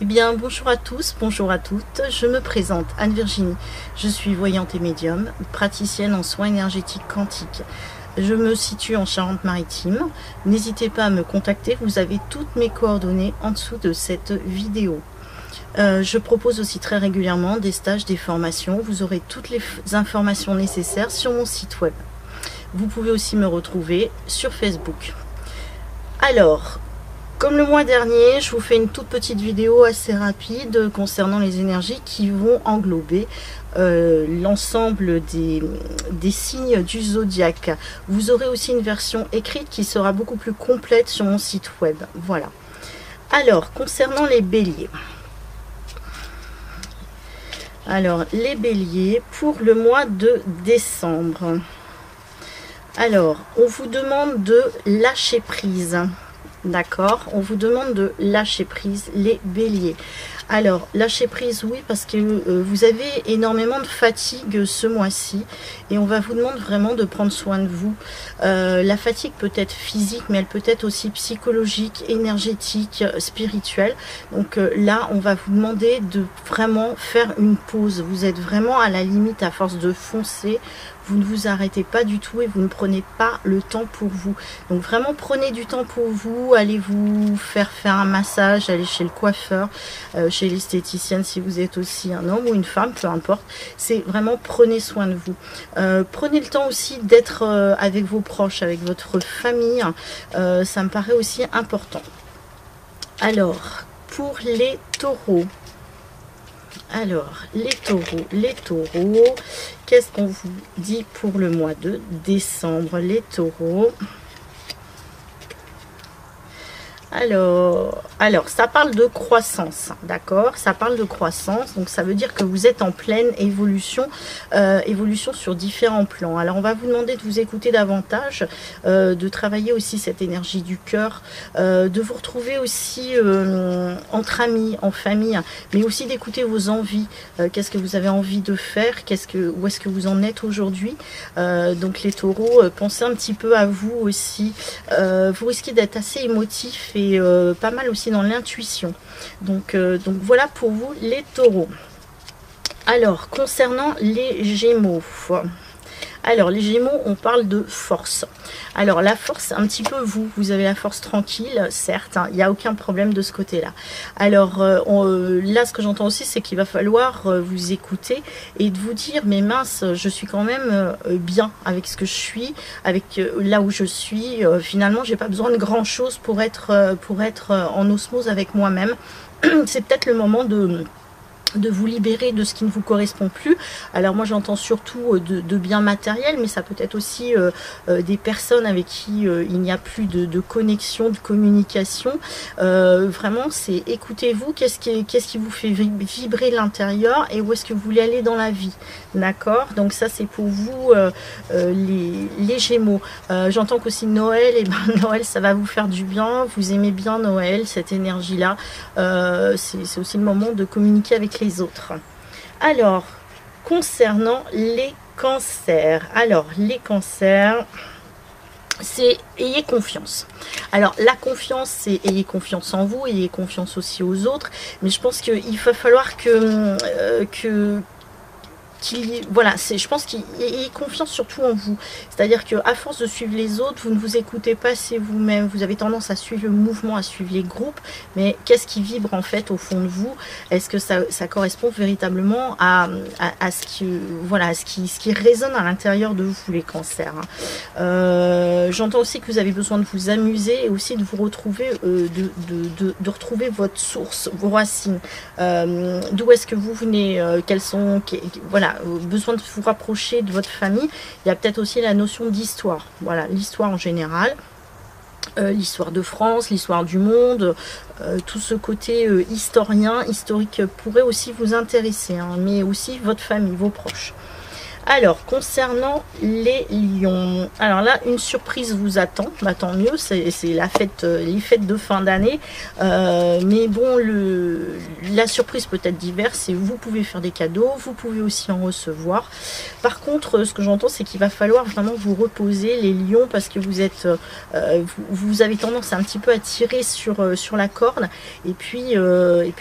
Eh bien, bonjour à tous, bonjour à toutes. Je me présente Anne-Virginie. Je suis voyante et médium, praticienne en soins énergétiques quantiques. Je me situe en Charente-Maritime. N'hésitez pas à me contacter, vous avez toutes mes coordonnées en dessous de cette vidéo. Je propose aussi très régulièrement des stages, des formations. Vous aurez toutes les informations nécessaires sur mon site web. Vous pouvez aussi me retrouver sur Facebook. Alors, comme le mois dernier, je vous fais une toute petite vidéo assez rapide concernant les énergies qui vont englober l'ensemble des signes du zodiaque. Vous aurez aussi une version écrite qui sera beaucoup plus complète sur mon site web. Voilà. Alors, concernant les béliers. Alors, les béliers pour le mois de décembre. Alors, on vous demande de lâcher prise. D'accord, on vous demande de lâcher prise, les béliers. Alors, lâcher prise, oui, parce que vous avez énormément de fatigue ce mois-ci et on va vous demander vraiment de prendre soin de vous. La fatigue peut être physique, mais elle peut être aussi psychologique, énergétique, spirituelle. Donc là, on va vous demander de vraiment faire une pause. Vous êtes vraiment à la limite à force de foncer. Vous ne vous arrêtez pas du tout et vous ne prenez pas le temps pour vous. Donc vraiment prenez du temps pour vous, allez vous faire un massage, allez chez le coiffeur, chez l'esthéticienne si vous êtes aussi un homme ou une femme, peu importe. C'est vraiment prenez soin de vous. Prenez le temps aussi d'être avec vos proches, avec votre famille. Ça me paraît aussi important. Alors, pour les taureaux. Alors, les taureaux, qu'est-ce qu'on vous dit pour le mois de décembre, les taureaux? Alors, ça parle de croissance, d'accord? Ça parle de croissance, donc ça veut dire que vous êtes en pleine évolution, évolution sur différents plans. Alors, on va vous demander de vous écouter davantage, de travailler aussi cette énergie du cœur, de vous retrouver aussi entre amis, en famille, mais aussi d'écouter vos envies. Qu'est-ce que vous avez envie de faire? Où est-ce que vous en êtes aujourd'hui? Donc, les taureaux, pensez un petit peu à vous aussi. Vous risquez d'être assez émotif et pas mal aussi dans l'intuition. Donc voilà pour vous les taureaux. Alors, concernant les gémeaux. Alors, les gémeaux, on parle de force. Alors, la force, un petit peu vous avez la force tranquille, certes, hein, il n'y a aucun problème de ce côté-là. Alors, là, ce que j'entends aussi, c'est qu'il va falloir vous écouter et de vous dire, mais mince, je suis quand même bien avec ce que je suis, avec là où je suis. Finalement, j'ai pas besoin de grand-chose pour être en osmose avec moi-même. C'est peut-être le moment de vous libérer de ce qui ne vous correspond plus. Alors moi j'entends surtout de biens matériels, mais ça peut être aussi des personnes avec qui il n'y a plus de connexion, de communication. Vraiment c'est écoutez-vous, qu'est-ce qui vous fait vibrer l'intérieur et où est-ce que vous voulez aller dans la vie, d'accord? Donc ça c'est pour vous les gémeaux. J'entends qu'aussi Noël, et ben Noël ça va vous faire du bien, vous aimez bien Noël, cette énergie là, c'est aussi le moment de communiquer avec les autres. Alors, concernant les cancers. Alors, les cancers, c'est ayez confiance. Alors, la confiance, c'est ayez confiance en vous, ayez confiance aussi aux autres. Mais je pense qu'il va falloir voilà, je pense qu'il ait confiance surtout en vous. C'est-à-dire qu'à force de suivre les autres, vous ne vous écoutez pas, c'est vous-même. Vous avez tendance à suivre le mouvement, à suivre les groupes. Mais qu'est-ce qui vibre en fait au fond de vous? Est-ce que ça correspond véritablement à ce qui résonne à l'intérieur de vous, les cancers, hein. J'entends aussi que vous avez besoin de vous amuser et aussi de vous retrouver, de retrouver votre source, vos racines. D'où est-ce que vous venez? Voilà. Besoin de vous rapprocher de votre famille. Il y a peut-être aussi la notion d'histoire. Voilà, l'histoire en général. L'histoire de France, l'histoire du monde, tout ce côté historique pourrait aussi vous intéresser, hein, mais aussi votre famille, vos proches. Alors, concernant les lions, alors là, une surprise vous attend, bah, tant mieux, c'est la fête, les fêtes de fin d'année, mais bon, la surprise peut être diverse, et vous pouvez faire des cadeaux, vous pouvez aussi en recevoir. Par contre, ce que j'entends, c'est qu'il va falloir vraiment vous reposer, les lions, parce que vous êtes, vous avez tendance un petit peu à tirer sur la corde, et puis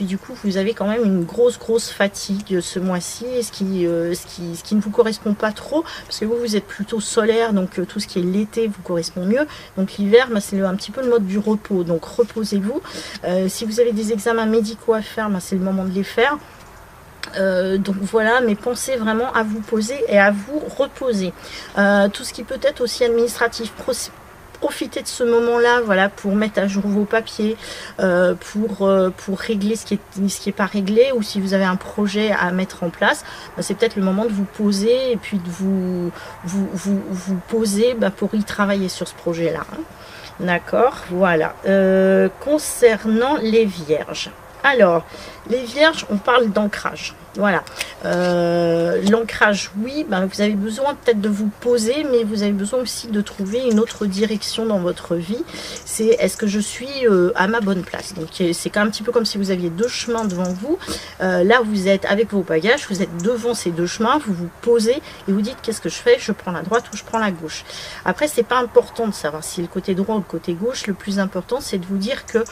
du coup, vous avez quand même une grosse fatigue ce mois-ci, ce qui ne vous correspond pas trop, parce que vous êtes plutôt solaire, donc tout ce qui est l'été vous correspond mieux. Donc l'hiver, bah, c'est un petit peu le mode du repos, donc reposez-vous. Si vous avez des examens médicaux à faire, bah, c'est le moment de les faire. Donc voilà, mais pensez vraiment à vous poser et à vous reposer. Tout ce qui peut être aussi administratif, profitez de ce moment-là, voilà, pour mettre à jour vos papiers, pour régler ce qui est pas réglé, ou si vous avez un projet à mettre en place, bah, c'est peut-être le moment de vous poser et puis de vous poser, bah, pour y travailler sur ce projet-là. Hein. D'accord, voilà. Concernant les vierges. Alors, les vierges, on parle d'ancrage. Voilà. L'ancrage, oui, ben, vous avez besoin peut-être de vous poser, mais vous avez besoin aussi de trouver une autre direction dans votre vie. C'est, est-ce que je suis à ma bonne place? Donc, c'est un petit peu comme si vous aviez deux chemins devant vous. Là, vous êtes avec vos bagages, vous êtes devant ces deux chemins, vous vous posez et vous dites, qu'est-ce que je fais? Je prends la droite ou je prends la gauche? Après, c'est pas important de savoir si le côté droit ou le côté gauche. Le plus important, c'est de vous dire que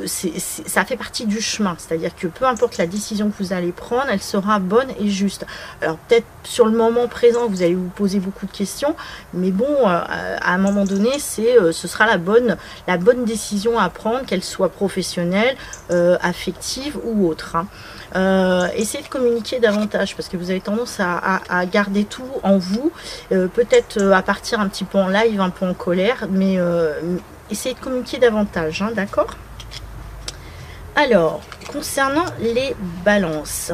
ça fait partie du chemin. C'est-à-dire que peu importe la décision que vous allez prendre, elle sera bonne et juste. Alors peut-être sur le moment présent, vous allez vous poser beaucoup de questions, mais bon, à un moment donné, ce sera la bonne décision à prendre, qu'elle soit professionnelle, affective ou autre. Hein. Essayez de communiquer davantage, parce que vous avez tendance à garder tout en vous, peut-être à partir un petit peu en live, un peu en colère, mais essayez de communiquer davantage, hein, d'accord? Alors, concernant les balances.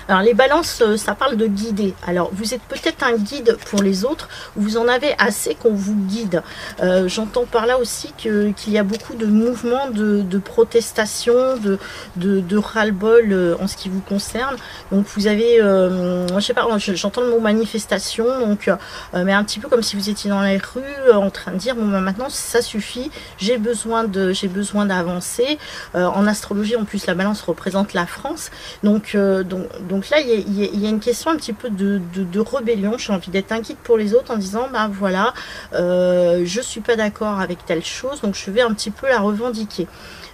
Alors les balances, ça parle de guider. Alors vous êtes peut-être un guide pour les autres, vous en avez assez qu'on vous guide. J'entends par là aussi qu'il y a beaucoup de mouvements de protestation, de ras-le-bol en ce qui vous concerne. Donc vous avez, je sais pas, j'entends le mot manifestation, donc mais un petit peu comme si vous étiez dans les rues en train de dire bon ben maintenant ça suffit, j'ai besoin d'avancer. En astrologie en plus la balance représente la France, donc là, il y a une question un petit peu de rébellion. J'ai envie d'être un guide pour les autres en disant, ben voilà, je suis pas d'accord avec telle chose, donc je vais un petit peu la revendiquer.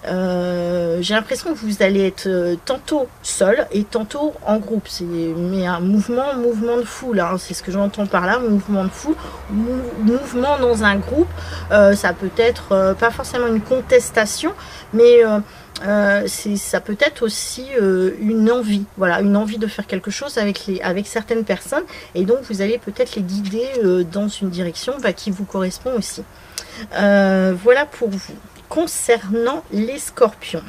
J'ai l'impression que vous allez être tantôt seul et tantôt en groupe. Mais un mouvement de foule, hein, c'est ce que j'entends par là, mouvement de foule, mouvement dans un groupe. Ça peut être pas forcément une contestation, mais ça peut être aussi une envie, voilà, une envie de faire quelque chose avec certaines personnes, et donc vous allez peut-être les guider dans une direction qui vous correspond aussi. Voilà pour vous. Concernant les scorpions,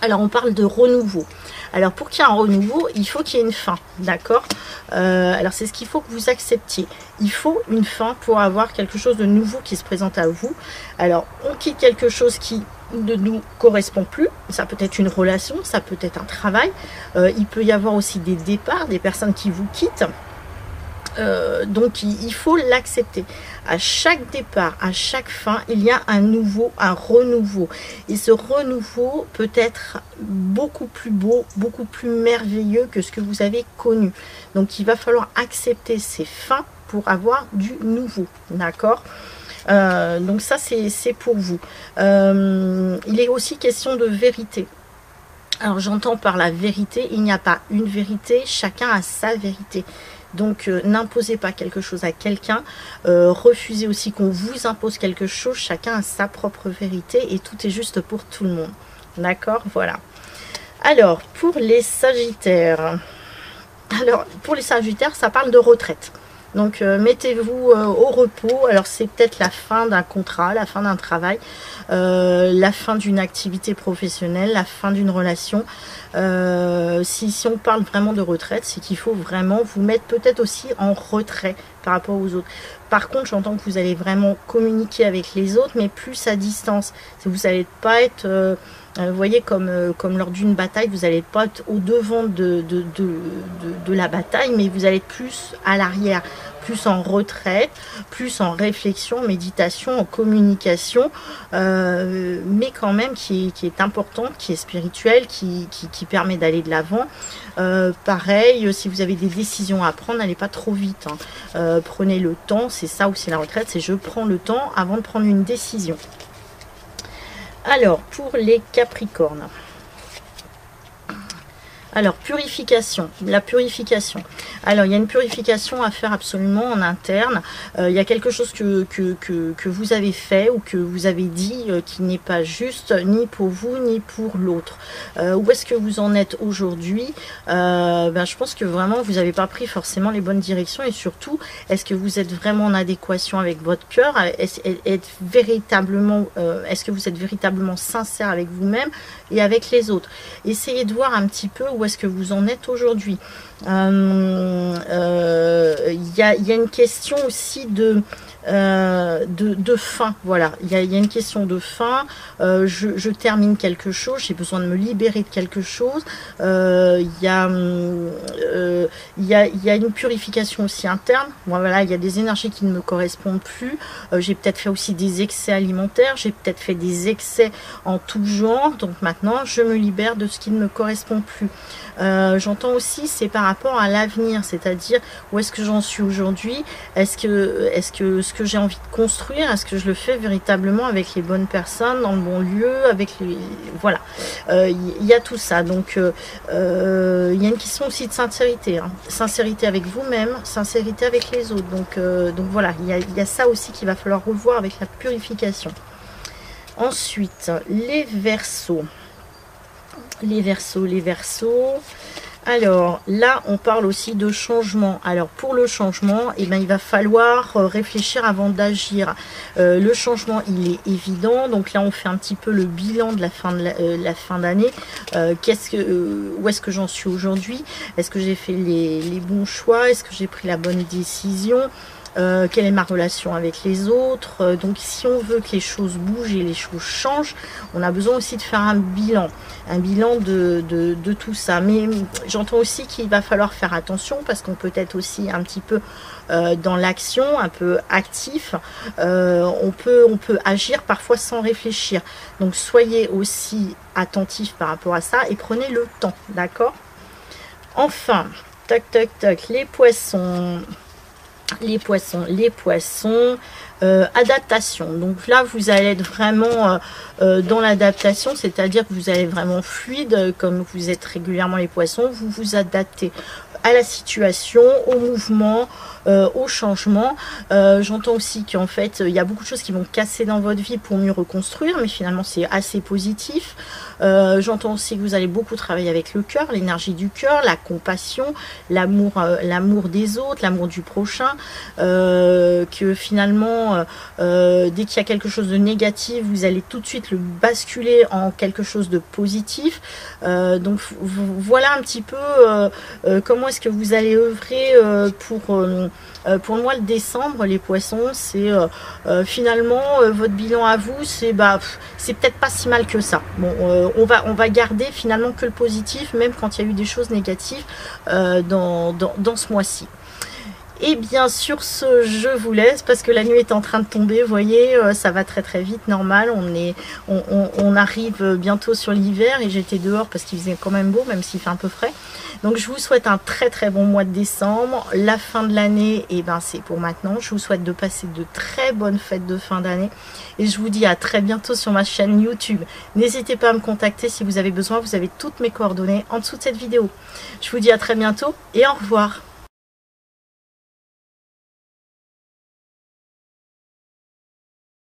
alors on parle de renouveau. Alors pour qu'il y ait un renouveau, il faut qu'il y ait une fin, d'accord? Alors c'est ce qu'il faut que vous acceptiez. Il faut une fin pour avoir quelque chose de nouveau qui se présente à vous. Alors on quitte quelque chose qui ne nous correspond plus, ça peut être une relation, ça peut être un travail, il peut y avoir aussi des départs, des personnes qui vous quittent. Donc il faut l'accepter. À chaque départ, à chaque fin, il y a un renouveau. Et ce renouveau peut être beaucoup plus beau, beaucoup plus merveilleux que ce que vous avez connu. Donc il va falloir accepter ces fins pour avoir du nouveau. D'accord ? Donc ça c'est pour vous. Il est aussi question de vérité. Alors j'entends par la vérité, il n'y a pas une vérité, chacun a sa vérité. Donc n'imposez pas quelque chose à quelqu'un, refusez aussi qu'on vous impose quelque chose, chacun a sa propre vérité et tout est juste pour tout le monde. D'accord, voilà. Alors pour les Sagittaires, ça parle de retraite. Donc mettez-vous au repos. Alors c'est peut-être la fin d'un contrat, la fin d'un travail, la fin d'une activité professionnelle, la fin d'une relation. Si on parle vraiment de retraite, c'est qu'il faut vraiment vous mettre peut-être aussi en retrait par rapport aux autres. Par contre, j'entends que vous allez vraiment communiquer avec les autres, mais plus à distance. Vous n'allez pas être Vous voyez, comme lors d'une bataille, vous n'allez pas être au devant de la bataille, mais vous allez être plus à l'arrière, plus en retraite, plus en réflexion, méditation, en communication, mais quand même qui est importante, qui est spirituelle, qui permet d'aller de l'avant. Pareil, si vous avez des décisions à prendre, n'allez pas trop vite, hein. Prenez le temps, c'est ça aussi la retraite, c'est je prends le temps avant de prendre une décision. Alors, pour les Capricornes. Alors, purification, la purification. Alors, il y a une purification à faire absolument en interne. Il y a quelque chose que vous avez fait ou que vous avez dit qui n'est pas juste, ni pour vous, ni pour l'autre. Où est-ce que vous en êtes aujourd'hui? Je pense que vraiment, vous n'avez pas pris forcément les bonnes directions. Et surtout, est-ce que vous êtes vraiment en adéquation avec votre cœur? Est-ce que vous êtes véritablement sincère avec vous-même et avec les autres? Essayez de voir un petit peu où est-ce que vous en êtes aujourd'hui. Il y a une question aussi de fin, voilà, il y a une question de fin. Je termine quelque chose, j'ai besoin de me libérer de quelque chose. Il y a une purification aussi interne. Voilà, il y a des énergies qui ne me correspondent plus. J'ai peut-être fait aussi des excès alimentaires, j'ai peut-être fait des excès en tout genre, donc maintenant je me libère de ce qui ne me correspond plus. J'entends aussi, c'est par rapport à l'avenir, c'est-à-dire où est-ce que j'en suis aujourd'hui, est-ce que ce que j'ai envie de construire, est-ce que je le fais véritablement avec les bonnes personnes, dans le bon lieu, avec les... Voilà, il y a tout ça, donc il y a une question aussi de sincérité, hein. Sincérité avec vous-même, sincérité avec les autres, donc voilà, il y a ça aussi qu'il va falloir revoir avec la purification. Ensuite, les Verseaux. Les Verseaux. Alors là, on parle aussi de changement. Alors pour le changement, il va falloir réfléchir avant d'agir. Le changement, il est évident. Donc là, on fait un petit peu le bilan de la fin d'année. Où est-ce que j'en suis aujourd'hui? Est-ce que j'ai fait les bons choix? Est-ce que j'ai pris la bonne décision? Quelle est ma relation avec les autres? Donc si on veut que les choses bougent et les choses changent, on a besoin aussi de faire un bilan de tout ça. Mais j'entends aussi qu'il va falloir faire attention parce qu'on peut être aussi un petit peu dans l'action, un peu actif. On peut agir parfois sans réfléchir. Donc soyez aussi attentifs par rapport à ça et prenez le temps, d'accord? Enfin, tac, les poissons. Adaptation. Donc là, vous allez être vraiment dans l'adaptation, c'est-à-dire que vous allez être vraiment fluide, comme vous êtes régulièrement les poissons, vous vous adaptez à la situation, au mouvement, au changement. J'entends aussi qu'en fait, il y a beaucoup de choses qui vont casser dans votre vie pour mieux reconstruire, mais finalement, c'est assez positif. J'entends aussi que vous allez beaucoup travailler avec le cœur, l'énergie du cœur, la compassion, l'amour des autres, l'amour du prochain, que finalement, dès qu'il y a quelque chose de négatif, vous allez tout de suite le basculer en quelque chose de positif. Donc voilà un petit peu comment est-ce que vous allez œuvrer pour le mois de décembre, les poissons. C'est finalement votre bilan à vous, c'est peut-être pas si mal que ça. Bon, on va garder finalement que le positif, même quand il y a eu des choses négatives dans ce mois-ci. Et bien sur ce, je vous laisse parce que la nuit est en train de tomber. Vous voyez, ça va très très vite, normal. On arrive bientôt sur l'hiver et j'étais dehors parce qu'il faisait quand même beau, même s'il fait un peu frais. Donc je vous souhaite un très très bon mois de décembre. La fin de l'année, c'est pour maintenant. Je vous souhaite de passer de très bonnes fêtes de fin d'année. Et je vous dis à très bientôt sur ma chaîne YouTube. N'hésitez pas à me contacter si vous avez besoin. Vous avez toutes mes coordonnées en dessous de cette vidéo. Je vous dis à très bientôt et au revoir.